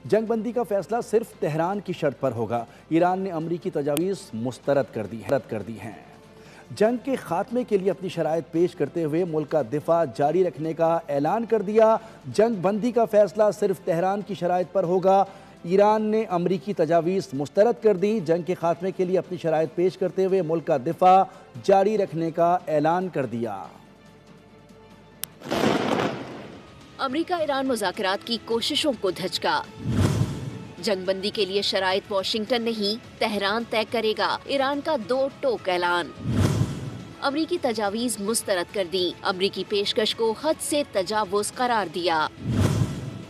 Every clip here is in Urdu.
جنگ بندی کا فیصلہ صرف تہران کی شرط پر ہوگا۔ ایران نے امریکی تجاویز مسترد کر دی ہیں۔ جنگ کے خاتمے کے لیے اپنی شرائط پیش کرتے ہوئے ملک کا دفاع جاری رکھنے کا اعلان کر دیا۔ جنگ بندی کا فیصلہ صرف تہران کی شرائط پر ہوگا۔ ایران نے امریکی تجاویز مسترد کر دی۔ جنگ کے خاتمے کے لیے اپنی شرائط پیش کرتے ہوئے ملک کا دفاع جاری رکھنے کا اعلان کر دیا۔ امریکہ ایران مذاکرات کی کوششوں کو دھچکا۔ جنگ بندی کے لیے شرائط واشنگٹن نہیں تہران طے کرے گا۔ ایران کا دو ٹوک اعلان۔ امریکی تجاویز مسترد کر دی۔ امریکی پیشکش کو حد سے تجاوز قرار دیا۔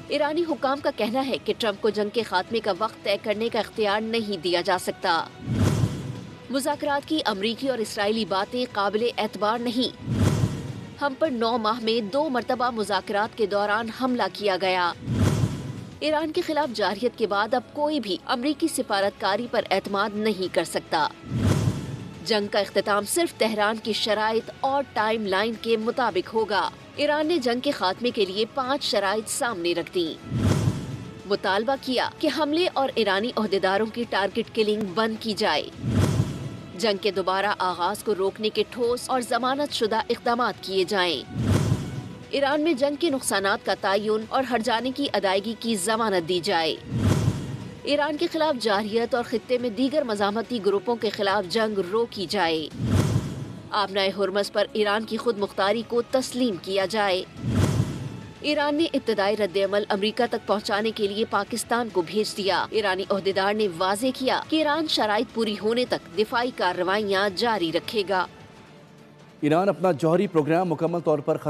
ایرانی حکام کا کہنا ہے کہ ٹرمپ کو جنگ کے خاتمے کا وقت طے کرنے کا اختیار نہیں دیا جا سکتا۔ مذاکرات کی امریکی اور اسرائیلی باتیں قابل اعتبار نہیں۔ ہم پر 9 ماہ میں 2 مرتبہ مذاکرات کے دوران حملہ کیا گیا۔ ایران کے خلاف جارحیت کے بعد اب کوئی بھی امریکی سفارتکاری پر اعتماد نہیں کر سکتا۔ جنگ کا اختتام صرف تہران کی شرائط اور ٹائم لائن کے مطابق ہوگا۔ ایران نے جنگ کے خاتمے کے لیے 5 شرائط سامنے رکھ دیں۔ مطالبہ کیا کہ حملے اور ایرانی عہدیداروں کی ٹارگٹ کلنگ بند کی جائے۔ جنگ کے دوبارہ آغاز کو روکنے کے ٹھوس اور ضمانت شدہ اقدامات کیے جائیں۔ ایران میں جنگ کے نقصانات کا تعین اور ہٹ جانے کی ادائیگی کی ضمانت دی جائے۔ ایران کے خلاف جارحیت اور خطے میں دیگر مزاحمتی گروپوں کے خلاف جنگ روکی جائے۔ آبنائے ہرمز پر ایران کی خود مختاری کو تسلیم کیا جائے۔ ایران نے ابتدائی رد عمل امریکہ تک پہنچانے کے لیے پاکستان کو بھیج دیا۔ ایرانی عہدیدار نے واضح کیا کہ ایران شرائط پوری ہونے تک دفاعی کارروائیاں جاری رکھے گا۔ ایران اپنا جوہری پروگرام مکمل طور پر ختم